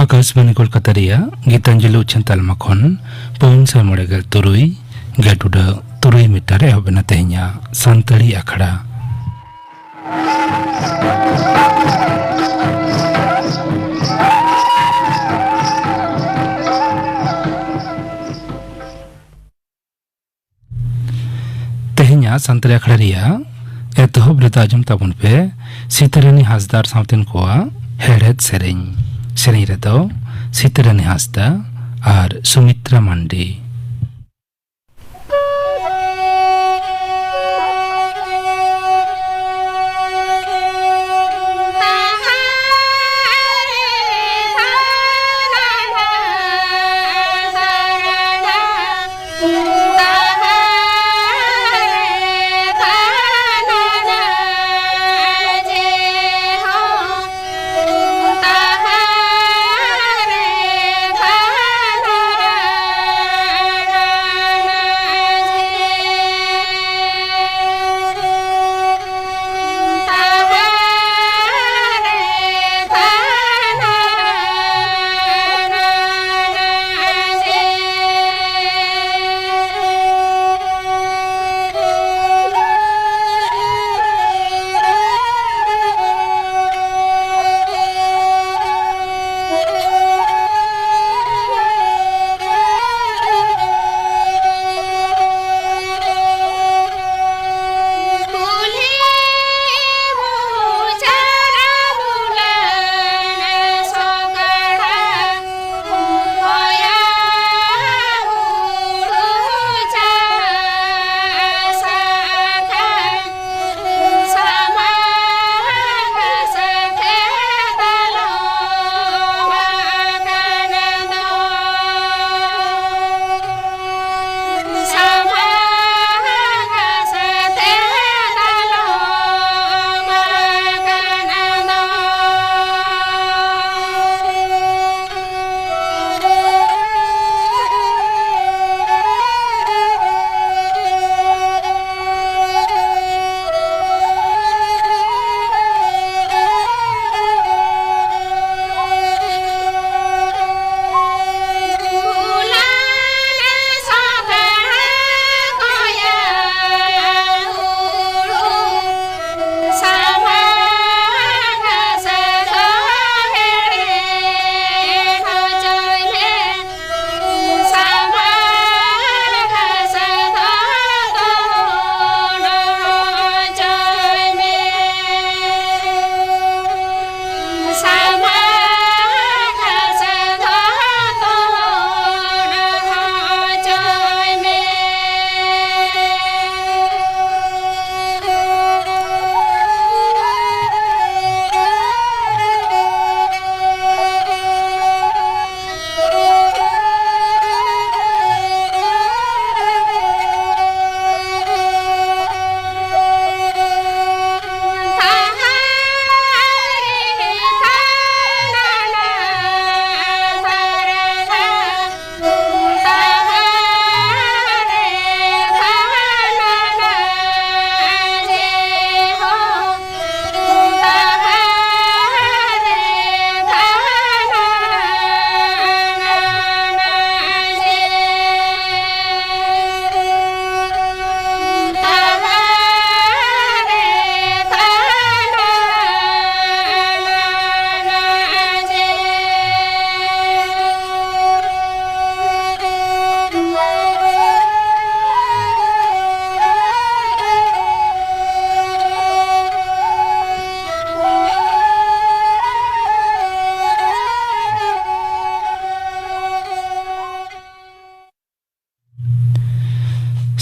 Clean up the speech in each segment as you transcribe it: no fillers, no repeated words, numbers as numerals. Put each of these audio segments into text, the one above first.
आकाशवाणी कोलकाता गीतांजलि उच्चन तालमा खन पौन से मोड़ेगल तुरुई गेटुडा तुरुई मीटर एहबना तेहኛ सानताड़ी आखड़ा तेहኛ सानताड़ी आखड़ा रिया एतहब रेताजम ताबुन पे सीतारानी हासदार सावतेन कोआ हेड़हेद सेरेñ सेरेñ रेदो सीतारानी हासदा और सुमित्रा मांडी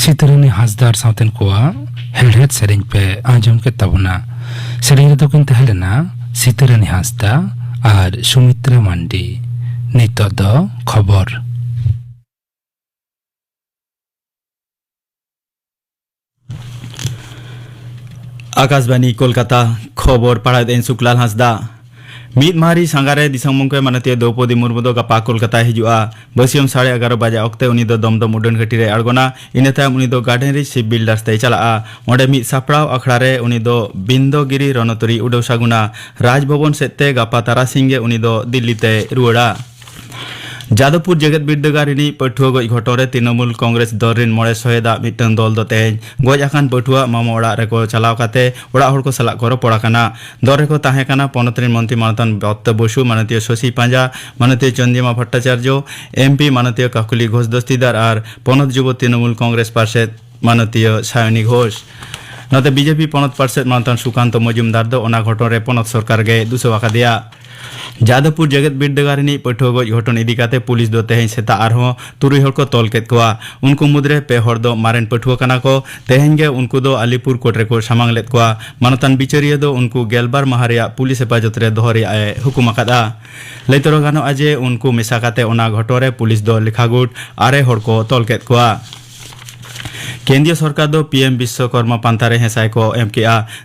सीतारानी हासदार सावतेन कोआ हेड़हेद सेरेñ पे आंजम के तबना सेरेñ रेदो किन तहलेना सीतारानी हासदा और सुमित्रा मांडी नितो दो खबर आकाशवाणी कोलकाता खबर पढ़ादें सुकलाल हांसदा मीद मारी सांगारे दिसंग मुंके मानते द्रौपदी मुर्मू दो गपा कोलकाता हिजुआ बसियम 11:30 बजे ऑक्ते उनी दो दमदम उडान घाटी रे अड़गोना इने तायम उनी दो गार्डन री शिप बिल्डर्स ते चलाआ ओंडे मीद सापड़ाव अखड़ा रे उनी दो बिंदोगिरी रणतरी उडौ सागुना राजभवन सेते गपा तारासिंगे उनी दो दिल्ली ते रुवाड़ा जादवपुर जगत बिरदागार पठुआ गज घटोरे तृणमूल कांग्रेस दल रिन मोड़े सहेदा मिटन दल दो तेज गज आकान पठुआ मामा ओड़ा रेको चलाव काते ओड़ा हर को सलाक को रपड़ा काना दल रेको ताहे काना पनत रिन मंत्री मानतान दत्त बसु मानतीय शशि पांजा मानतीय चंद्रिमा भट्टाचार्य एमपी मानतीय काकुली घोष दस्तीदार और पनत युव तृणमूल कांग्रेस पार्षद मानतीय सायनी घोष नते बीजेपी पनत पार्षद मानतान सुकांत मजुमदार दो ओना घटोरे पनत सरकार गे दुसो आकादिया जादवपुर जगत बिरदागार पठुआ गज घटन इदिकाते पुलिस दो तेहें सेता आरहों तुरुई हर को तोल केद कोआ उनको मुद्रे पे हर दो मारेन पठुआ काना को तेहें गे उनको दो अलीपुर कोर्ट रे को सामांग लेद कोआ मानतान बिचारिया दो उनको गेलबार माहारिया पुलिस हेफाजत रे दोहरी आए हुकुम आकादा लैतरो गानो आजे उनको मेसा काते ओना घटोरे पुलिस दो लिखागुट आरे हर को तोल केद कोआ केंद्रीय सरकार दो पीएम विश्वकर्मा पांथारे हेसाय को एम के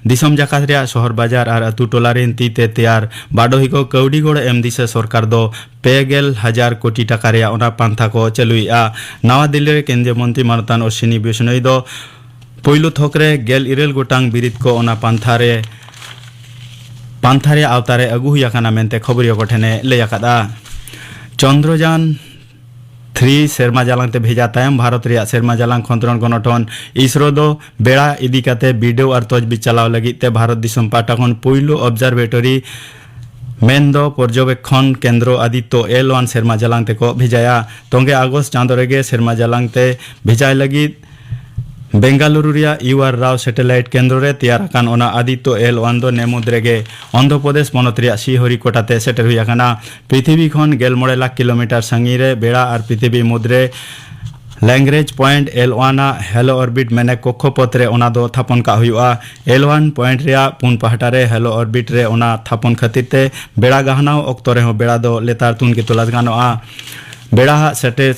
दिसम जाकात रे शहर बाजार और अतु टोलारेन तीते तैयार बाडोही को कौड़ी गोड़ एम दिसे सरकार दो 50,000 कोटी टाका रे ओना पांथा को चलुईआ नवा दिल्ली रे केंद्रीय मंत्री मानतान अश्विनी वैष्णव दो पहिलो थोकरे 11 गोटांग बिरित को ओना पांथारे आवतारे अगु हुयाकाना मेनते खबरिया कोठेने लैयाकादा चंद्रयान 3 सेरमा जालांगते भेजा तायम भारत रे सेरमा जालांग खंतरण गणठन इसरो दो बेड़ा इदिकाते वीडियो और तजबीज चलाव लगिते भारत दिसम पाटा खन पहिलो ऑब्जर्वेटरी मेन्दो पर्यवेक्षण केंद्र आदित्य L1 सेरमा जालांगते को भेजाया तोंगे अगस्त चांदो रेगे सेरमा जालांगते भेजाय लगी बेंगालुरु रिया यूआर राव सैटेलाइट केंद्र रे तैयार आकान ओना आदित्य L1 दो नेमुद्रेगे आंध्र प्रदेश पनत रिया श्रीहरिकोटाते सेटर हुई आकाना पृथ्वी खन 11 लाख किलोमीटर संगी रे बेड़ा और पृथ्वी मुद्रे लैंग्वेज पॉइंट L1 हेलो ऑर्बिट मेने कक्षपथ रे ओना दो थापन का हुआ L1 पॉइंट रिया पुन पहाटा रे हेलो ऑर्बिट रे ओना थापन खातिर ते बेड़ा गहनाव ऑक्तो रे हो बेड़ा दो लेतार तुन के तुलास गानोआ बेड़ा सेटे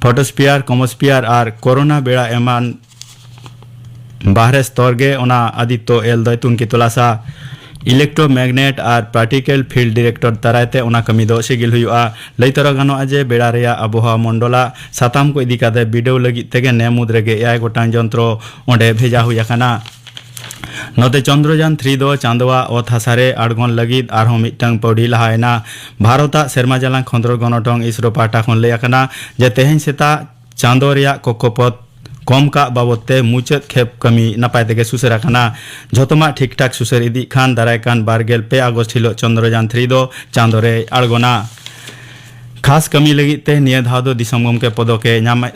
फोटोस्फियर कॉमोस्फियर और कोरोना बेड़ा एमान बाहरे स्तर गे ओना आदित्य L दैतुन की तुलासा इलेक्ट्रोमैग्नेट और पार्टिकल फील्ड डायरेक्टर तारायते ओना कमी दो सिगिल हुआ लैतरा गानो आजे बेड़ा रेया आबोहावा मंडला साताम को इदिकाते वीडियो लगी तेगे नेमुद रेगे 1 गोटांग यंत्र ओंडे भेजा हुई आकाना नोते चंद्रयान 3 दो चांदवा ओत हासारे आड़गन लगिद आरहों मिटंग पौड़ी लहायना भारता सेरमा जालांग खंतरण गणठन इसरो पाटा खन लय आकाना जे तेहें सेता चांदो रिया कक्षपथ कम का बाबते मुचाद खेप कमी नपाय तेगे सुसर आकाना झोतमा ठीक ठाक सुसर इदी खान दाराय कान 12 अगस्त हिलो चंद्रयान 3 दो चांदो रे आड़गोना खास कमी लगी ते निया धाव दो दिसम गमके पदके नामा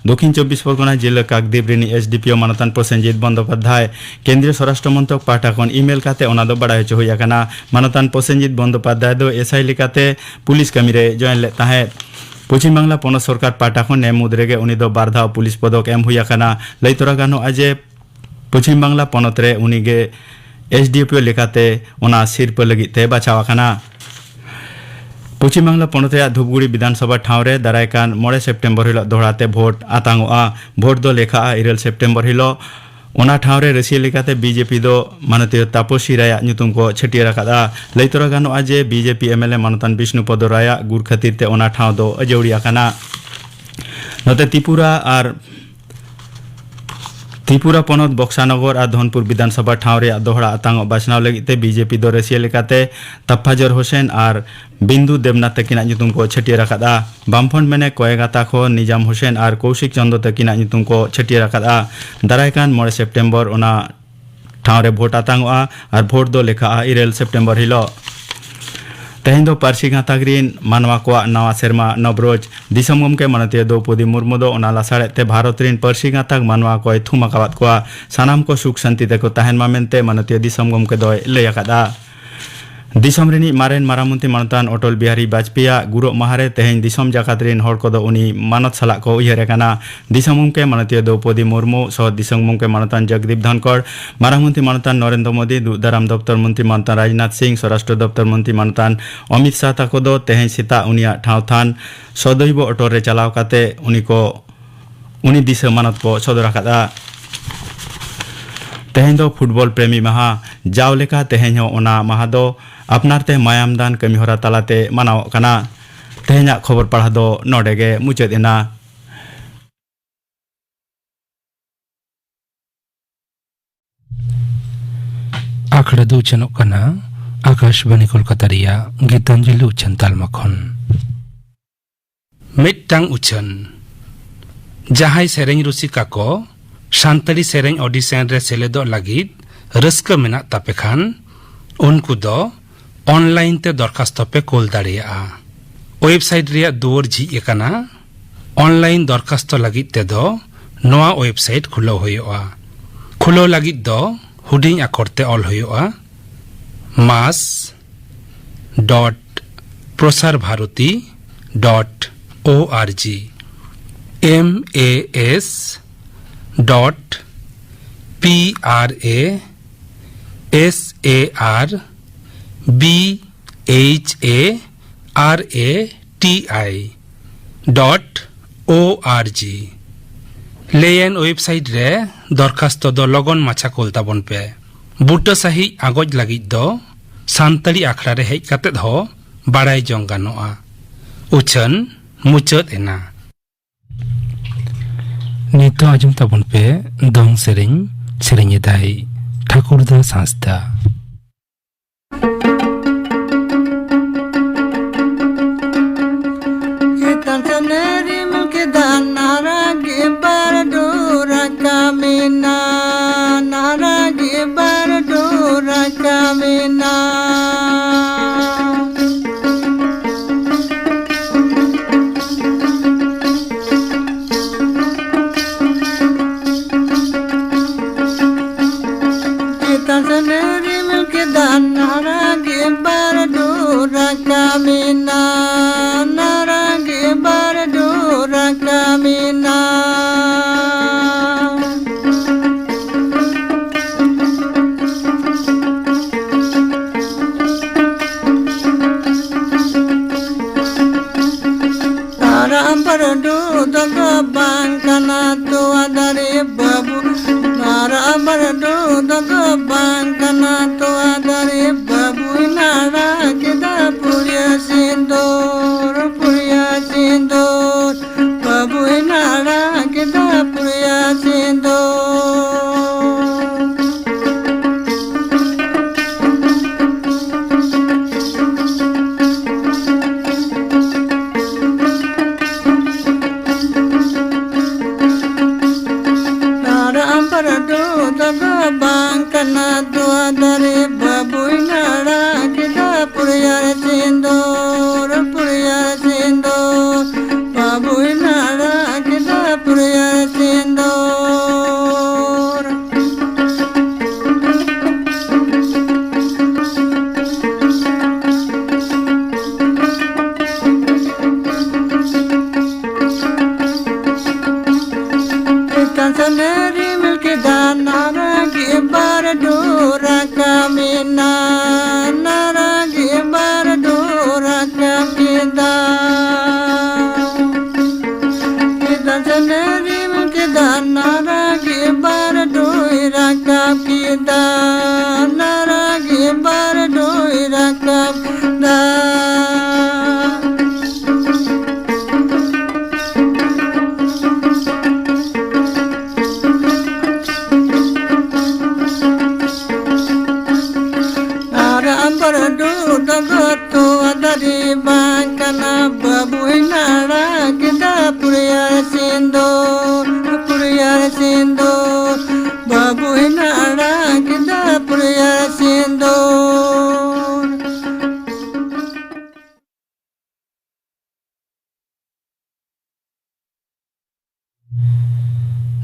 दक्षिण 24 परगना जिला काकद्वीप रिनी एसडीपीओ मानतान प्रसेनजीत बंदोपाध्याय केंद्रीय स्वराष्ट्र मंत्रक पाटा खन ईमेल काते ओना दो बड़ाय हो हुयाकाना मानतान प्रसेनजीत बंदोपाध्याय दो एसआई लिकाते पुलिस कमी रे जॉइन ले ताहे पश्चिम बांग्ला पनत सरकार पाटा खन नेमुद्रेगे उनी दो बारधाव पुलिस पदक एम हुयाकाना लैतरा गानो आजे पश्चिम बांग्ला पनत रे उनीगे एसडीपीओ लेकाते ओना सिरप लगिते बाचावाकाना पश्चिम बांग्ला पनत धूपगुड़ी विधानसभा ठावरे दारायकान 9 सेप्टेम्बर हिलो दोहराते भोट आतांगोआ भोट दो लेखा 9 सेप्टेम्बर हिलो ओना ठावरे रसिया लेकाते बीजेपी दो मानतीय तापसी राया नुतुम को छटिया रखादा लैतरा गानो आजे बीजेपी एमएलए मानतान विष्णुपद राया गुर खातिर ते ओना ठाव दो अजौड़ी आकाना नते त्रिपुरा पनत बक्सानगर और धनपुर विधानसभा ठावरे दोहरा आतांग बाछनाव लगिते बीजेपी दो रसिया लेकाते तफ्फाजर हुसैन और बिंदु देवनाथ तकिना नुतुम को छटिया रखादा बामफंड मेने कोयगाता खो निजाम हुसैन और कौशिक चंद्र तकिना नुतुम को छटिया रखादा दारायकान 9 सेप्टेम्बर ओना ठावरे भोट आतांगोआ और भोट दो लेखा 9 सेप्टेम्बर हिलो तेहें दो पार्सी गाताग्रीन मानवा को नवा सेरमा नवरोज दिसम गमके मानतीय द्रौपदी मुर्मू दो ओना लासाड़ेते भारत रिन पार्सी गाताग मानवा को थुम आकावाद को सानाम को सुख शांति ते को ताहेन मा मेनते मानतीय दिसम गमके दो लय आकादा दिसम रिनी मारेन मारामंत्री मानतान अटल बिहारी वाजपेयी गुरु महारे तेहें दिसम जाकात रिन हर को दो उनी मानत सला को उयहर आकाना दिसम गमके मानतीय द्रौपदी मुर्मू सह दिसम गमके मानतान जगदीप धनखड़ मारामंत्री मानतान नरेंद्र मोदी दूरदाराम दफ्तर मंत्री मानतान राजनाथ सिंह स्वराष्ट्र दफ्तर मंत्री मानतान अमित शाह ताको दो तेहें सीता उनिया ठाव थान सदैव अटल रे चलाव काते उनी दिस मानत को सदर आकादा तेहें दो फुटबॉल प्रेमी महा जावलेका तेहें हो ओना महा दो अपनारते मायाम दान कमी होरा तालाते मनाव कना तेहें खबर पढ़ा दो नोडेगे मुचाद एना। आखड़ा दो उचनों कना आकाशवाणी कोलकाता रिया गीतांजलि उचन तालमा खन मिट्टांग उचन जहाई सेरेंग रुसिका को शांतली सेरेंग ऑडिशन रे सेलेदो लागिद रस्क मेना तापे खान उनको दो ऑनलाइन ते दरखास्त पे कोल दाड़िया वेबसाइट रिया दुवर झिज एकना ऑनलाइन दरखास्त लागिद ते दो नोआ वेबसाइट खुलो होयोआ खुलो लागिद दो हुडिंग आखरते ऑल होयोआ mas.prasarbharati.org mas.prasarbharati.org लेयन वेबसाइट रे दरखास्त दो लगन माछा कोलता बन पे बुटा सही आगोज लगिद दो सानताली आखड़ा रे हेज काते हो बाड़ाई जोंग गानोआ उचन मुचाद एना। नितो आजम ताबन पे दंग सेरेंग सेरेंग दाई ठाकुरदास हांसदा।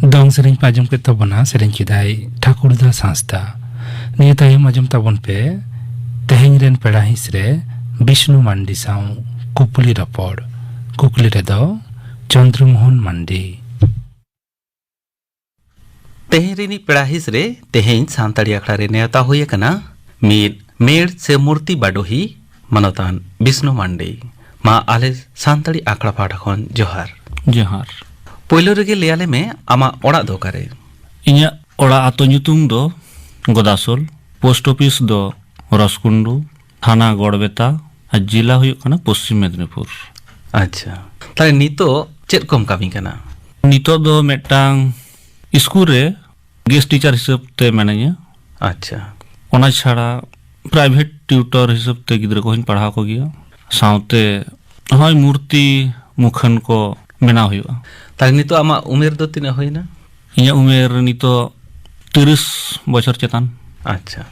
दंग सेरेंग पाजम के तबना सेरेंग किदाई ठाकुरदास हांसदा। निये तायम आजम ताबन पे तेहें रेन पेड़ा हिस रे विष्णु मांडी साउ कुपली रपड़ कुकली रे दो चंद्रमोहन मांडी। तेहें रेनी पेड़ा हिस रे तेहें सानताड़ी आखड़ा रे नेता हुए कना मीर मेड़ से मूर्ति बाडोही मनोतान विष्णु मांडी मा आले सानताड़ी आखड़ा पाठा खन जोहार जोहार पोइलो रेगे लेयाले में आमा ओड़ा दोकारे इन्या ᱚᱲᱟᱜ ᱟᱛᱳ ᱧᱩᱛᱩᱢ ᱫᱚ ᱜᱚᱫᱟᱥᱳᱞ, ᱯᱳᱥᱴ ᱚᱯᱷᱤᱥ ᱫᱚ ᱨᱚᱥᱠᱩᱱᱰᱩ, ᱛᱷᱟᱱᱟ ᱜᱚᱲᱵᱮᱛᱟ ᱟᱨ ᱡᱮᱞᱟ ᱦᱩᱭᱩᱜ ᱠᱟᱱᱟ ᱯᱚᱥᱪᱤᱢ ᱢᱮᱫᱽᱱᱤᱯᱩᱨ। ᱟᱪᱪᱷᱟ, ᱛᱟᱦᱞᱮ ᱱᱤᱛᱚᱜ ᱪᱮᱫ ᱠᱚᱢ ᱠᱟᱹᱢᱤ ᱠᱟᱱᱟ? ᱱᱤᱛᱚᱜ ᱫᱚ ᱢᱤᱫᱴᱟᱝ ᱥᱠᱩᱞ ᱨᱮ ᱜᱮᱥᱴ ᱴᱤᱪᱟᱨ ᱦᱤᱥᱟᱹᱵ te ᱢᱤᱱᱟᱹᱧᱟ। ᱟᱪᱪᱷᱟ, ᱚᱱᱟ ᱪᱷᱟᱲᱟ ᱯᱨᱟᱭᱵᱷᱮᱴ টিউটর হিসেব তে গিᱫᱽᱨᱟᱹ ᱠᱚᱦᱚᱧ ᱯᱟᱲᱦᱟᱣ ᱠᱚᱜᱮᱭᱟ। ᱥᱟᱶᱛᱮ ᱦᱚᱸᱜᱼᱚᱭ ᱢᱩᱨᱛᱤ ᱢᱩᱠᱷᱟᱹᱱ ᱠᱚ ᱵᱮᱱᱟᱣ ᱦᱩᱭᱩᱜᱼᱟ। তাহলে নিতোᱜ ᱟᱢᱟᱜ ᱩᱢᱮᱨ ᱫᱚ ᱛᱤᱱᱟᱹᱜ ᱦᱩᱭᱱᱟ? ᱤᱧᱟᱹᱜ ᱩᱢᱮᱨ ᱱᱤᱛᱚᱜ 30 বছর চেতান। আচ্ছা,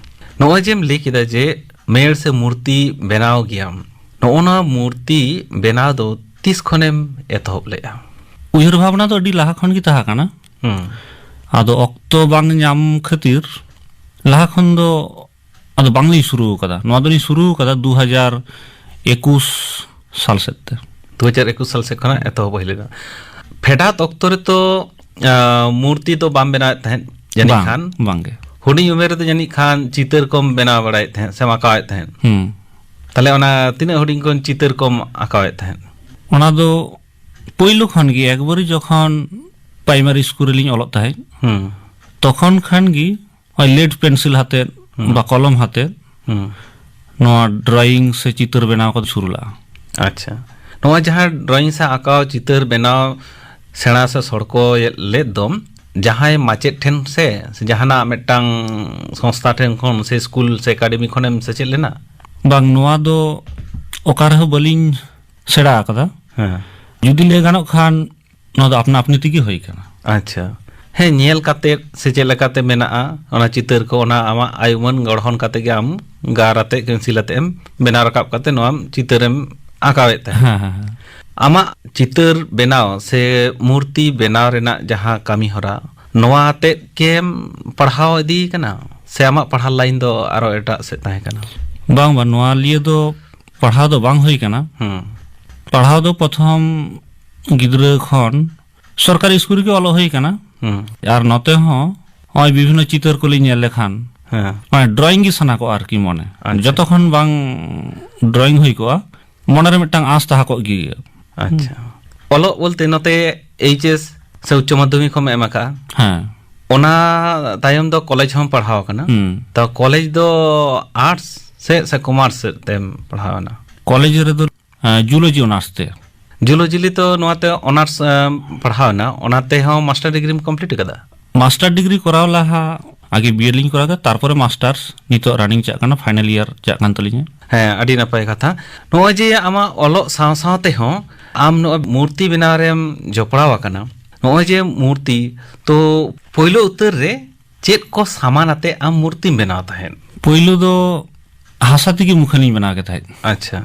নয় যেম ᱞᱟᱹᱭ ᱠᱮᱫᱟ ᱡᱮ মেড় সে মূর্তি বেনাও গিয়াম, নᱚᱜᱼᱚᱱᱟ মূর্তি বেনাও ᱫᱚ ᱛᱤᱥ ᱠᱷᱚᱱᱮᱢ ᱮᱛᱚᱦᱚᱵ ᱞᱮᱜᱼᱟ? ᱩᱭᱦᱟᱹᱨ ᱵᱷᱟᱵᱽᱱᱟ ᱫᱚ ᱟᱹᱰᱤ ᱞᱟᱦᱟ ᱠᱷᱚᱱ ᱜᱮ ᱛᱟᱦᱮᱸ ᱠᱟᱱᱟ। ᱟᱫᱚ ᱚᱠᱛᱚ ᱵᱟᱝ ᱧᱟᱢ ᱠᱷᱟᱹᱛᱤᱨ ᱞᱟᱦᱟ ᱠᱷᱚᱱ ᱫᱚ ᱟᱫᱚ ᱵᱟᱝᱞᱤᱧ ᱥᱩᱨᱩ ᱟᱠᱟᱫᱟ। ᱱᱚᱣᱟ ᱫᱚᱞᱤᱧ ᱥᱩᱨᱩ ᱟᱠᱟᱫᱟ 2021 সাল সেদ তে। 2021 সাল ᱥᱮᱫ ᱠᱷᱚᱱᱟᱜ ᱮᱛᱚᱦᱚᱵ ᱦᱩᱭ ᱞᱮᱱᱟ। ᱯᱷᱮᱰᱟᱛ ᱚᱠᱛᱚ ᱨᱮᱛᱚ ᱢᱩᱨᱛᱤ ᱫᱚ ᱵᱟᱢ ᱵᱮᱱᱟᱣᱮᱫ ᱛᱟᱦᱮᱸᱫ ᱡᱟᱹᱱᱤᱡ ᱠᱷᱟᱱ? ᱵᱟᱝᱜᱮ। ᱦᱩᱰᱤᱧ ᱩᱢᱮᱨ ᱨᱮᱫᱚ ᱡᱟᱹᱱᱤᱡ ᱠᱷᱟᱱ ᱪᱤᱛᱟᱹᱨ ᱠᱚᱢ ᱵᱮᱱᱟᱣ ᱵᱟᱲᱟᱭᱮᱫ ᱛᱟᱦᱮᱸᱫ ᱥᱮᱢ ᱟᱸᱠᱟᱣᱮᱫ ᱛᱟᱦᱮᱸᱫ। তাহলে ᱚᱱᱟ ᱛᱤᱱᱟᱹᱜ ᱦᱩᱰᱤᱧ ᱠᱷᱚᱱ ᱪᱤᱛᱟᱹᱨ ᱠᱚᱢ ᱟᱸᱠᱟᱣᱮᱫ ᱛᱟᱦᱮᱸᱫ? ᱚᱱᱟ ᱫᱚ ᱯᱳᱭᱞᱳ ᱠᱷᱚᱱ ᱜᱮ ᱮᱠᱵᱟᱨᱮ ᱡᱚᱠᱷᱚᱱ ᱯᱨᱟইমারি স্কুল ᱨᱮᱞᱤᱧ ᱚᱞᱚᱜ ᱛᱟᱦᱮᱸᱫ তখন খান ᱜᱮ ওই লেড পেন্সিল হাতে বা কলম হাতে ᱱᱚᱣᱟ ᱰᱨᱚᱭᱤᱝ ᱥᱮ ᱪᱤᱛᱟᱹᱨ ᱵᱮᱱᱟᱣ ᱠᱚ ᱥᱩᱨᱩ ᱞᱟᱜᱼᱟ। ᱟᱪᱪᱷᱟ, ᱱᱚᱣᱟ ᱡᱟᱦᱟᱸ ᱰᱨᱚᱭᱤᱝ ᱥᱮ ᱟᱸᱠᱟᱣ ᱪᱤᱛᱟᱹᱨ ᱵᱮᱱᱟᱣ ᱥᱮᱬᱟ ᱥᱮ ᱥᱚᱲᱠᱚ ᱞᱮᱫ ᱫᱚᱢ ᱡᱟᱦᱟᱸᱭ ᱢᱟᱪᱮᱫ ᱴᱷᱮᱱ ᱥᱮ ᱡᱟᱦᱟᱱᱟᱜ ᱢᱤᱫᱴᱟᱝ ᱥᱚᱝᱥᱛᱷᱟ ᱴᱷᱮᱱ ᱠᱷᱚᱱ ᱥᱮ ᱥᱠᱩᱞ ᱥᱮ ᱮᱠᱟᱰᱮᱢᱤ ᱠᱷᱚᱱᱮᱢ ᱥᱮᱪᱮᱫ ᱞᱮᱱᱟ? ᱵᱟᱝ, ᱱᱚᱣᱟ ᱫᱚ ᱚᱠᱟ ᱨᱮᱦᱚᱸ ᱵᱟᱹᱞᱤᱧ ᱥᱮᱬᱟ ᱟᱠᱟᱫᱟ। ᱡᱩᱫᱤ ᱞᱟᱹᱭ ᱜᱟᱱᱚᱜ ᱠᱷᱟᱱ ᱱᱚᱣᱟ ᱫᱚ ᱟᱯᱱᱟ ᱟᱯᱱᱤ ᱛᱮᱜᱮ ᱦᱩᱭ ᱟᱠᱟᱱᱟ। ᱟᱪᱪᱷᱟ, ᱦᱮᱸ, ᱧᱮᱞ ᱠᱟᱛᱮᱫ ᱥᱮ ᱪᱮᱫ ᱞᱮᱠᱟᱛᱮ ᱢᱮᱱᱟᱜᱼᱟ ᱚᱱᱟ ᱪᱤᱛᱟᱹᱨ ᱠᱚ, ᱚᱱᱟ ᱟᱢᱟᱜ ᱟᱭᱩᱢᱟᱹᱱ ᱜᱚᱲᱦᱚᱱ ᱠᱟᱛᱮ ᱜᱮ ᱟᱢ ᱜᱟᱨ ᱟᱛᱮ ᱯᱮᱱᱥᱤᱞ ᱟᱛᱮ ᱮᱢ ᱵᱮᱱᱟᱣ ᱨᱟᱠᱟᱵ ᱠᱟᱛᱮ ᱱᱚᱣᱟ ᱪᱤᱛᱟᱹᱨᱮᱢ ᱟᱸᱠᱟᱣᱮᱫ ᱛᱟᱦᱮᱸᱫ। ᱟᱢᱟᱜ ᱪᱤᱛᱟᱹᱨ ᱵᱮᱱᱟᱣ ᱥᱮ ᱢᱩᱨᱛᱤ ᱵᱮᱱᱟᱣ ᱨᱮᱱᱟᱜ ᱡᱟᱦᱟᱸ ᱠᱟᱹᱢᱤ ᱦᱚᱨᱟ ᱱᱚᱣᱟ ᱟᱛᱮᱫ ᱜᱮᱢ ᱯᱟᱲᱦᱟᱣ ᱤᱫᱤ ᱠᱟᱱᱟ ᱥᱮ ᱟᱢᱟᱜ ᱯᱟᱲᱦᱟᱣ ᱞᱟᱭᱤᱱ ᱫᱚ ᱟᱨᱚ ᱮᱴᱟᱜ ᱥᱮᱫ ᱛᱟᱦᱮᱸ ᱠᱟᱱᱟ? ᱵᱟᱝ ᱵᱟᱝ, ᱱᱚᱣᱟ ᱞᱤᱭᱮ ᱫᱚ ᱯᱟᱲᱦᱟᱣ ᱫᱚ ᱵᱟᱝ ᱦᱩᱭ ᱠᱟᱱᱟ। ᱯᱟᱲᱦᱟᱣ ᱫᱚ ᱯᱨᱚᱛᱷᱚᱢ ᱜᱤᱫᱽᱨᱟᱹ ᱠᱷᱚᱱ ᱥᱚᱨᱠᱟরি স্কুল ᱨᱮᱜᱮ ᱚᱞᱚᱜ ᱦᱩᱭ ᱠᱟᱱᱟ। ᱟᱨ ᱱᱚᱛᱮ ᱦᱚᱸ ᱱᱚᱜᱼᱚᱭ ᱵᱤᱵᱷᱤᱱᱱᱚ ᱪᱤᱛᱟᱹᱨ ᱠᱚᱞᱤᱧ ᱧᱮᱞ ᱞᱮᱠᱷᱟᱱ ᱱᱚᱜᱼᱚᱭ ᱰᱨᱚᱭᱤᱝ ᱜᱮ ᱥᱟᱱᱟ ᱠᱚᱜᱼᱟ ᱟᱨᱠᱤ ᱢᱚᱱᱮ। ᱡᱚᱛᱚᱠᱷᱚᱱ ᱵᱟᱝ ᱰᱨᱚᱭᱤᱝ ᱦᱩᱭ ᱠᱚᱜᱼᱟ ᱢᱚᱱᱮᱨᱮ ᱢᱤᱫᱴᱟᱝ ᱟᱸᱥ ᱛᱟᱦᱮᱸ ᱠᱚᱜ ᱜᱮᱭᱟ। ᱟᱪᱪᱷᱟ, ᱚᱞᱚᱜ ᱵᱚᱞᱛᱮ ᱱᱚᱛᱮ এইচএস ᱥᱮ ᱩচ্ᱪ ᱢᱟᱫᱽᱫᱷᱚᱢᱤᱠ ᱦᱚᱸᱢ ᱮᱢ ᱟᱠᱟᱜᱼᱟ। ᱦᱮᱸ, ᱚᱱᱟ ᱛᱟᱭᱚᱢ ᱫᱚ ᱠᱚᱞᱮᱡᱽ ᱦᱚᱸᱢ ᱯᱟᱲᱦᱟᱣ ᱟᱠᱟᱱᱟ। ᱛᱚ ᱠᱚᱞᱮᱡᱽ ᱫᱚ ᱟর্টস ᱥᱮ ᱠᱚᱢᱟর্স ᱥᱮᱫ ᱛᱮᱢ ᱯᱟᱲᱦᱟᱣ ᱮᱱᱟ? ᱠᱚᱞᱮᱡᱽ ᱨᱮᱫᱚ ᱡᱩᱞᱚᱡᱤ ᱚᱱᱟর্স ᱛᱮ। ᱡᱩᱞᱚᱡᱤ ᱛᱚ ᱱᱚᱣᱟতে ᱚনার্স ᱯᱟᱲᱦᱟᱣ ᱮᱱᱟ, ᱚᱱᱟতে ᱦᱚᱸ মাস্টার ডিগ্রিম কমপ্লিট ᱟᱠᱟᱫা? মাস্টার ডিগ্রি করাও লাহা আগে বিএ লিং করা তারপরে মাস্টার্স নিতোᱜ রানিং চাক কানা ফাইনাল ইয়ার চাক কান তালিᱧᱟ। হ্যাঁ, ᱟᱹᱰᱤ ᱱᱟᱯᱟᱭ ᱠᱟᱛᱷᱟ। ᱱᱚᱜᱼᱚᱭ ᱡᱮ ᱟᱢᱟᱜ ᱚᱞᱚᱜ ᱥᱟᱶ ᱥᱟᱶ ᱛᱮᱦᱚᱸ ᱟᱢ ᱱᱚᱜᱼᱚᱭ ᱢᱩᱨᱛᱤ ᱵᱮᱱᱟᱣ ᱨᱮᱢ ᱡᱚᱯᱲᱟᱣ ᱟᱠᱟᱱᱟ। ᱱᱚᱜᱼᱚᱭ ᱡᱮ ᱢᱩᱨᱛᱤ ᱛᱚ ᱯᱳᱭᱞᱳ ᱩᱛᱟᱹᱨ ᱨᱮ ᱪᱮᱫ ᱠᱚ ᱥᱟᱢᱟᱱ ᱟᱛᱮ ᱟᱢ ᱢᱩᱨᱛᱤᱢ ᱵᱮᱱᱟᱣ ᱛᱟᱦᱮᱸᱫ? ᱯᱳᱭᱞᱳ ᱫᱚ ᱦᱟᱥᱟ ᱛᱮᱜᱮ ᱢᱩᱠᱷᱟᱹᱱᱤᱧ ᱵᱮᱱᱟᱣ ᱜᱮ ᱛᱟᱦᱮᱸᱫ। ᱟᱪᱪᱷᱟ,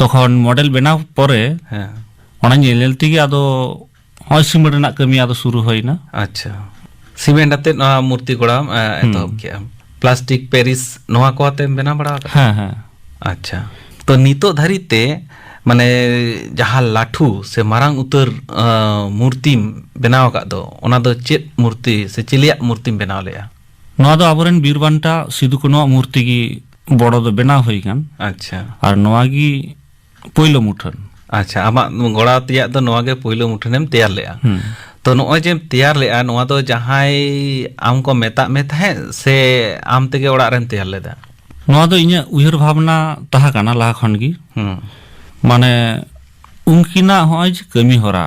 তখন মডেল বেনাও পরে হ্যাঁ, ᱚᱱᱟ ᱧᱮᱞ ᱧᱮᱞ ᱛᱮᱜᱮ ᱟᱫᱚ ᱱᱚᱜᱼᱚᱭ ᱥᱤᱢᱮᱱᱴ ᱨᱮᱱᱟᱜ ᱠᱟᱹᱢᱤ ᱟᱫᱚ ᱥᱩᱨᱩ ᱦᱩᱭᱱᱟ। ᱟᱪᱪᱷᱟ, ᱥᱤᱢᱮন্ট ᱟᱛᱮ ᱱᱚᱣᱟ ᱢᱩᱨᱛᱤ ᱜᱚᱲᱟᱢ ᱮᱛᱚᱦᱚᱵ ᱠᱮᱜᱼᱟᱢ। ᱯᱞᱟᱥᱴᱤক ᱯᱮরিস ᱱᱚᱣᱟ ᱠᱚ ᱟᱛᱮᱢ ᱵᱮᱱᱟᱣ ᱵᱟᱲᱟ ᱟᱠᱟᱫᱟ? ᱦᱮᱸ ᱦᱮᱸ। ᱟᱪᱪᱷᱟ, ᱛᱚ ᱱᱤᱛᱚᱜ ᱫᱷᱟᱹᱨᱤᱡ ᱛᱮ ᱢᱟᱱᱮ ᱡᱟᱦᱟᱸ ᱞᱟᱹᱴᱷᱩ ᱥᱮ ᱢᱟᱨᱟᱝ ᱩᱛᱟᱹᱨ ᱢᱩᱨᱛᱤᱢ ᱵᱮᱱᱟᱣ ᱟᱠᱟᱫ ᱫᱚ ᱚᱱᱟ ᱫᱚ ᱪᱮᱫ ᱢᱩᱨᱛᱤ ᱥᱮ ᱪᱤᱞᱤᱭᱟᱜ ᱢᱩᱨᱛᱤᱢ ᱵᱮᱱᱟᱣ ᱞᱮᱜᱼᱟ? ᱱᱚᱣᱟ ᱫᱚ ᱟᱵᱚᱨᱮᱱ ᱵᱤᱨ ᱵᱟᱱᱴᱟ ᱥᱤᱫᱩ ᱠᱟᱹᱱᱩᱣᱟᱜ ᱢᱩᱨᱛᱤ ᱜᱮ বড় ᱫᱚ ᱵᱮᱱᱟᱣ ᱦᱩᱭ ᱠᱟᱱ। ᱟᱪᱪᱷᱟ, ᱟᱨ ᱱᱚᱣᱟ ᱜᱮ ᱯᱳᱭᱞᱳ ᱢᱩᱴᱷᱟᱹᱱ। ᱟᱪᱪᱷᱟ, ᱟᱢᱟᱜ ᱜᱚᱲᱟ ᱛᱮᱭᱟᱜ ᱫᱚ ᱱᱚᱣᱟ ᱜᱮ ᱯᱳᱭᱞᱳ ᱢᱩᱴᱷᱟᱹᱱᱮᱢ ᱛᱮᱭᱟᱨ ᱞᱮᱜᱼᱟ। ᱛᱚ ᱱᱚᱜᱼᱚᱭ ᱡᱮᱢ ᱛᱮᱭᱟᱨ ᱞᱮᱜᱼᱟ ᱱᱚᱣᱟ ᱫᱚ ᱡᱟᱦᱟᱸᱭ ᱟᱢ ko ᱢᱮᱛᱟᱜ ᱢᱮ ᱛᱟᱦᱮᱸᱫ ᱥᱮ ᱟᱢ ᱛᱮᱜᱮ ᱚᱲᱟᱜ ᱨᱮᱢ ᱛᱮᱭᱟᱨ ᱞᱮᱫᱟ? ᱱᱚᱣᱟ ᱫᱚ ᱤᱧᱟᱹᱜ ᱩᱭᱦᱟᱹᱨ ᱵᱷᱟᱵᱽᱱᱟ ᱛᱟᱦᱮᱸ ᱠᱟᱱᱟ ᱞᱟᱦᱟ ᱠᱷᱚᱱ ᱜᱮ। ᱢᱟᱱᱮ ᱩᱱᱠᱤᱱᱟᱜ ᱦᱚᱸᱜᱼᱚᱭ ᱡᱮ ᱠᱟᱹᱢᱤ ᱦᱚᱨᱟ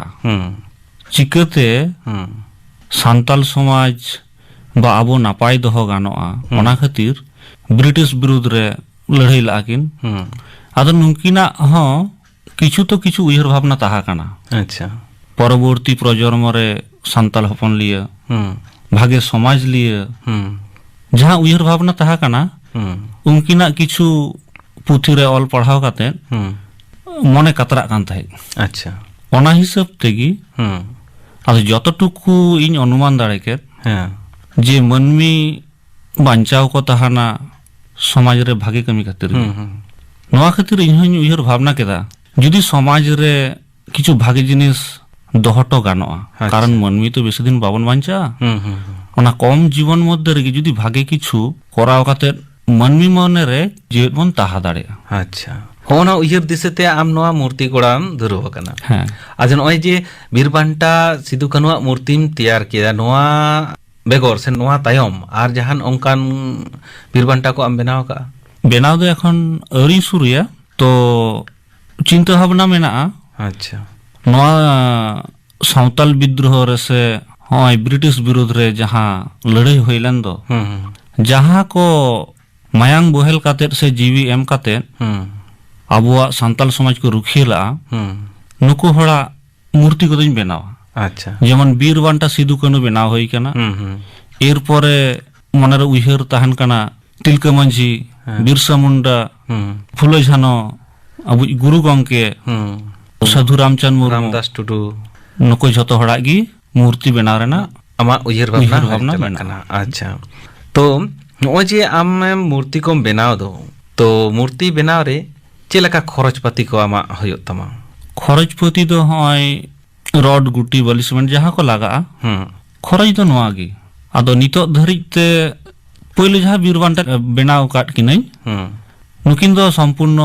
ᱪᱤᱠᱟᱹᱛᱮ ᱥᱟᱱᱛᱟᱞ ᱥᱚᱢᱟᱡᱽ ᱵᱟ ᱟᱵᱚ ᱱᱟᱯᱟᱭ ᱫᱚᱦᱚ ᱜᱟᱱᱚᱜᱼᱟ ᱚᱱᱟ ᱠᱷᱟᱹᱛᱤᱨ ব্রিটিশ বিরুদ্ধ ᱨᱮ ᱞᱟᱹᱲᱦᱟᱹᱭ ᱞᱟᱜᱼᱟ ᱠᱤᱱ। ᱟᱫᱚ ᱱᱩᱝᱠᱤᱱᱟᱜ ᱦᱚᱸ ᱠᱤᱪᱷᱩ ᱛᱚ ᱠᱤᱪᱷᱩ ᱩᱭᱦᱟᱹᱨ ᱵᱷᱟᱵᱽᱱᱟ ᱛᱟᱦᱮᱸ ᱠᱟᱱᱟ। ᱟᱪᱪᱷᱟ, পরবর্তী প্রজন্ম রে সান্তাল হপন লিয়ে ভাগে সমাজ লিয়ে যাহা উইহার ভাবনা তাহা কানা উনকিনাগ কিছু পুঁথি রে অল পড়াও কাতে মনে কাতরাগ কান তাহে। আচ্ছা, ওনা হিসাব তেগি আদো যতটুকু ইñ অনুমান দাড়ে কে যে মানমি বাঞ্চাও কো তাহানা সমাজ রে ভাগে কামি খাতির নোয়া খাতির ইñ হইñ উইহার ভাবনা কেদা যদি সমাজ রে কিছু ভাগে জিনিস দহটো গানোয়া কারণ মানমি তো বেশি দিন বাবন বাঞ্চা ওনা কম জীবন মধ্যে রেগে যদি ভাগে কিছু করাও কাতে মানমি মনে রে জীবন বন তাহা দাঁড়ে। আচ্ছা, ᱚᱱᱟ ᱩᱭᱦᱟᱹᱨ ᱫᱤᱥᱟᱹᱛᱮ ᱟᱢ ᱱᱚᱣᱟ ᱢᱩᱨᱛᱤ ᱜᱚᱲᱟᱢ ᱫᱷᱩᱨᱟᱹᱣ ᱟᱠᱟᱱᱟ। ᱦᱮᱸ, ᱟᱪᱪᱷᱟ, ᱱᱚᱜᱼᱚᱭ ᱡᱮ ᱵᱤᱨᱵᱟᱱᱴᱟ ᱥᱤᱫᱩ ᱠᱟᱹᱱᱩᱣᱟᱜ ᱢᱩᱨᱛᱤᱢ ᱛᱮᱭᱟᱨ ᱠᱮᱫᱟ ᱱᱚᱣᱟ बेगोर से नोआ तायम आर जहान ओंकान बीरबांटा को आम बनाव का बेनाव दो एखन अरी सुरुया तो चिंता भावना मेनाआ अच्छा नोआ सावताल विद्रोह रे से हय ब्रिटिश विरोध रे जहां लड़ाई होइलन दो जहां को मायांग बोहेल कातेत से जीवी एम कातेत अबुआ सांताल समाज को रुखियला नुकु होड़ा मूर्ति को दिन बनावा अच्छा जेमन बीरबांटा सिदु कानु बनाव होई कना एरपरे मनरे उइहर ताहन कना तिलका मांझी बिरसा मुंडा फुलो झानो अबु गुरु गंके साधु रामचंद्र मुर्मू रामदास टुडू नुकु झतो होड़ा गी मूर्ति बनाव रेना आमा उयहर भावना भावना चलत मेना। कना अच्छा तो नोय जे आम मूर्ति को बनाव दो तो मूर्ति बनाव रे चेलका खरच पाती को आमा होयो तमा खरच पति दो हय रड गुटी बाली सिमेंट जहां को लागा खरच दो नोआ गी आदो नितो धरित ते पहिले जहां बीरबांटा बनाव काट किनै नुकिन दो संपूर्ण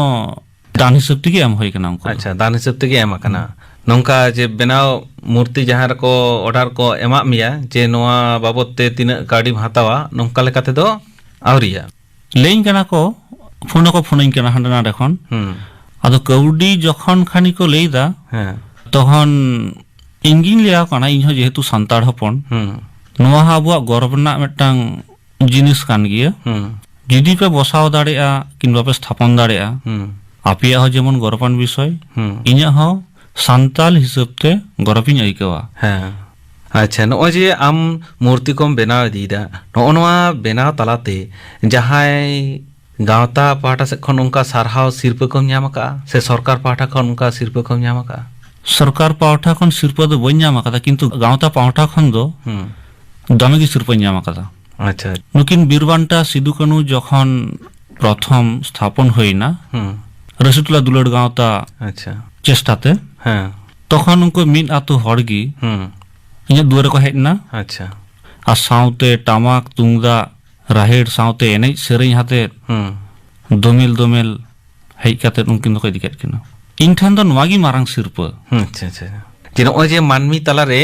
दान हिसाब तेगे एम होय कना उनको अच्छा दान हिसाब तेगे एम कना नोंका जे बनाव मूर्ति जहां को ऑर्डर को एमा मिया जे नोआ बाबत ते तिना काडी हतावा नोंका लेकाते दो आवरिया लेइन कना को फोन कना हांडना देखन आदो कौडी जखन खानी को लेइदा हां तखन इंगिन लिया कना इन जेहेतु संताड़ हपन नोआ आबुआ गर्वना मिटांग जिनिस कान गिया जुदी पे बसाव दाड़ेआ किंबा पे स्थापन दाड़ेआ आपिया हो जेमन गौरवान विषय इन्या हो सांताल हिसाब ते गौरविन आइकवा हाँ अच्छा नोय जे आम मूर्ति को बनाव दीदा नोआ बनाव तलाते जहां गावता पाहटा से खन उनका सारहाव सिरप को ᱧᱟᱢ का से सरकार पाहटा खन उनका सिरप को ᱧᱟᱢ का सरकार पावठा खन सिरप दो बन ᱧᱟᱢ कदा किंतु गावता पावठा खन दो दमे की सिरप ᱧᱟᱢ कदा अच्छा नुकिन बीरबांटा सिदु कानु जखन प्रथम स्थापन होइना रसुटला दुलड़ गावता अच्छा चेष्टाते हाँ तखन उनको मिन आतो हड़गी इन्या दुआरे को हेजना अच्छा आ साउते टामाक तुंगदा राहेड़ साउते एनै सेरेñ हाते दोमेल दोमेल हेज काते उनकिन दो इदी केट किना इन ठान दो नवागी मारांग सिरप अच्छा अच्छा जे नोय जे मानमी तलारे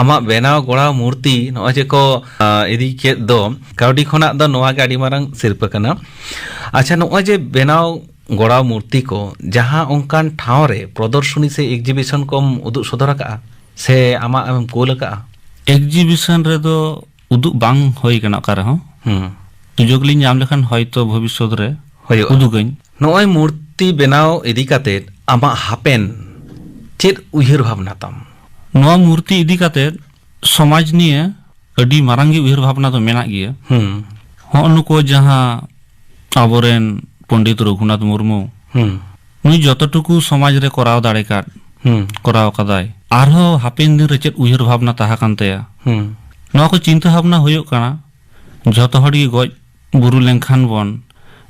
आमा बनाव गोड़ा मूर्ति नोय जे को इदी के दो काउडी खना दो नोआ गे आडी मारांग सिरप कना अच्छा नोय जे बनाव गोड़ा मूर्ति को जहां उनकान ठाव रे प्रदर्शनी से एग्जीबिशन को उदु सदर का से आमा कोल का एग्जीबिशन रे दो उदु बांग होई कना का रहो सुजोग लिन नाम लेखन हयतो भविष्यत रे होयो उदुगइन नोय मूर्ति बनाव इदी काते आमा हापेन चेत उयहर भावना ताम नोआ मूर्ति इदी काते समाज निये अडी मारांगी उयहर भावना तो मेना गिया नुको जहां आबोरेन पंडित रघुनाथ मुर्मू नुई जतटुकु समाज रे कराव दाड़े काट कराव कदाय आरो हापेन दिन रे चेत उयहर भावना ताहा कान तया नोआ को चिंता भावना होयो काना जतो हड़ी गज बुरु लेंखान बन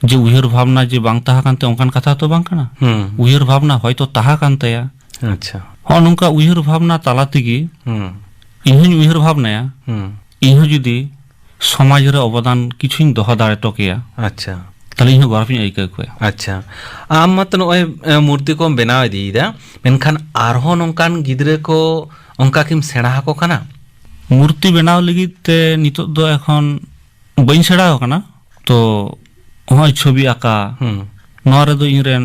जे उयहर भावना जे बांग ताहा कानते ओंकान कथा तो बांग काना उयहर भावना हयतो ताहा कान तया अच्छा हो नुका उयहर भावना ताला तेगी इन्हन उयहर भावनाया इन्ह जुदी समाज रे अवदान किछुइन दोहा दाड़े टोकेया अच्छा ताले इन्ह गौरविन आइका कोया अच्छा आम मत नोय मूर्ति को बनाव दीदा मेनखान आरहो नोंकान गिदरे को ओंका किम सेणा हको कना मूर्ति बनाव लगी ते नितो दो एखन बइन सेड़ा कना तो होय छवि आका नोआ रे दो इनरेन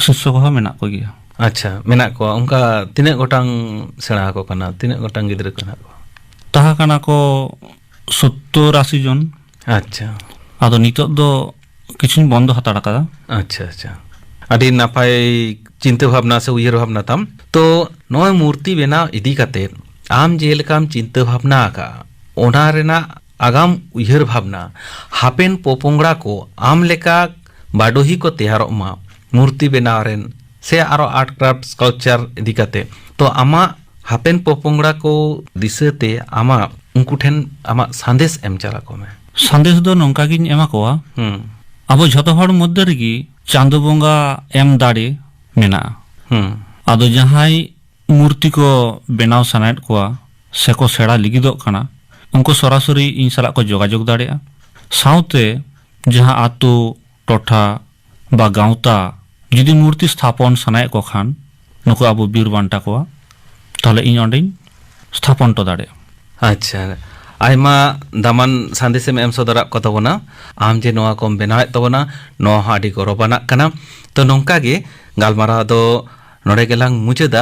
शिष्य को मेना को गिया अच्छा मेना को उनका तिने गोटांग सेणा हको कना तिने गोटांग गिदरे कना को ताहा कना को 70-80 जन अच्छा आदो नितो दो किछुन बंद हताड़ा कदा अच्छा अच्छा अडी नापाय चिंता भावना से उयहर भावना ताम तो नोय मूर्ति बनाव इदी काते आम जेलकाम चिंता भावना का ओना रेना आगाम उयहर भावना हापेन पोपोंगड़ा को आम लेका बाडोही को तैयारो मा मूर्ति बनाव रेन से आरो आर्ट क्राफ्ट स्कल्पचर इदी काते तो आमा हापेन पोपोंगड़ा को दिसते आमा उनको ठेन आमा संदेश एम चला को में संदेश दो नोंका गिन एमा कोआ अब झतो हर मध्य रेगी चांदो बोंगा एम दाड़े मेना आदो जहां मूर्ति को बनाव सनायत कोआ सेको सेड़ा लिगिदो कना उनको सरासरी इन साला को जोगाजोग दाड़ेया साउते जहां आतो टोठा बा गावता जुदी मूर्ति स्थापन सनायत को खान नुको आबो बीरबांटा कोआ ताले इन ओंडे स्थापन तो दाड़े अच्छा आयमा दामान संदेशम एम सदरा को तबना आम जे नोआ को बेनावे तबना नो हाडी गौरवाना कना तो नोंका गे गालमारा दो नोडे गेलांग मुचेदा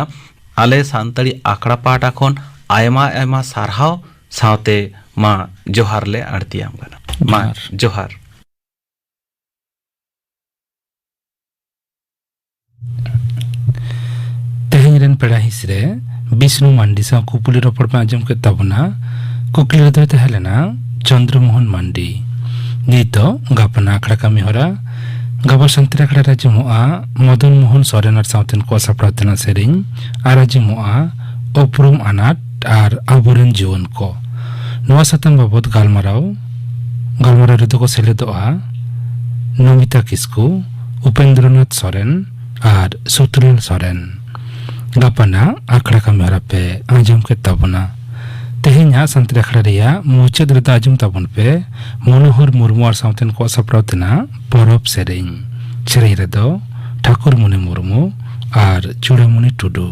आले सांतड़ी आखड़ा पाटा खोन आयमा आयमा सारहाव सावते मा जोहार ले आरतियाम कना मा जोहार तेहरेन पेड़ा हिसरे विष्णु मांडी सा कुपुली रोपड़ पे आजम के तबना कुकली रे तहलेना चंद्रमोहन मांडी नीतो गापना आखड़ा कमी होरा गाबा संतरे आखड़ा राजमुआ मदन मोहन सोरेन और साउथन को सपड़ातना सेरिंग आ राजमुआ उपरुम अनाट और आबुरेन जीवन को नवा सतन बाबत गालमाराव ऋतु को सेलेदोआ नमिता किस्कू उपेंद्रनाथ सोरेन और सुतुल सोरेन गापना आखड़ा कमी होरा पे आजम के तबना तेहेnya संतरे आखड़ा रिया मुचाद रे आजम ताबन पे मनोहर मुर्मू और साउथन को सपड़ातना परब सेरें सेरें रे दो ठाकुर मुनि मुर्मू और चूड़ामुनि टुडू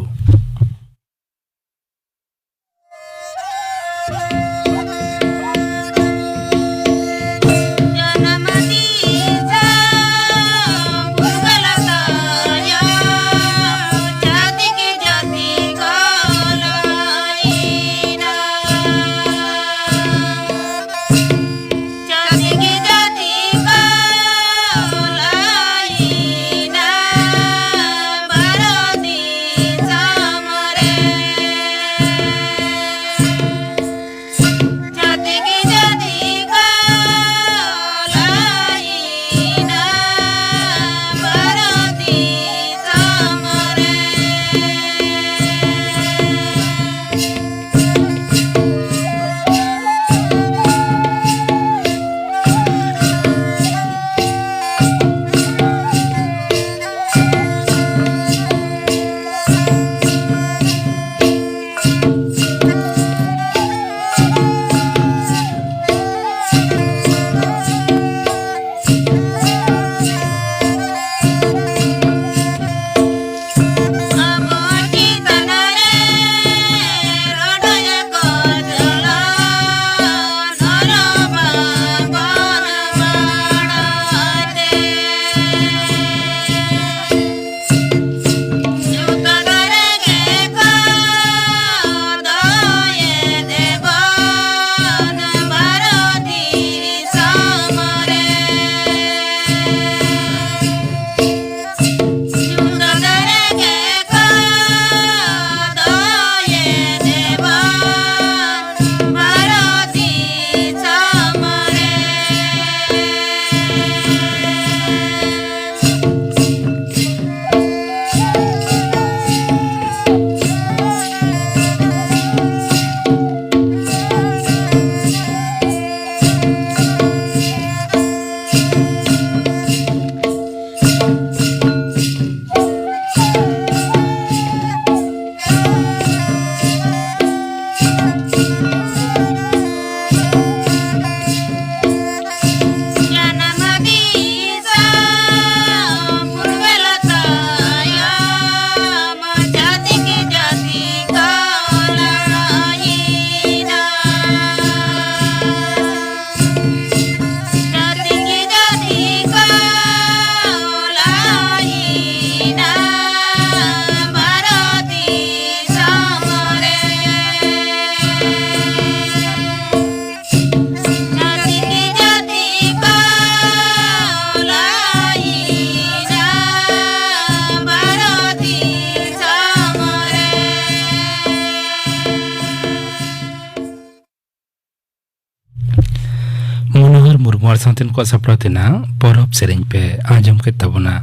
मुर्मुआर साउथन को सपड़ातना परब सेरें पे आजम के तबना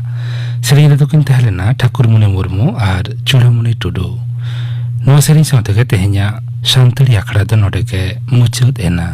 सेरें रे किन तहलेना ठाकुर मुनि मुर्मू और चूड़ामुनि टुडू नवा सेरें साउथे के तेहेnya सानताड़ी आखड़ा दो नोडे के मुचाद एना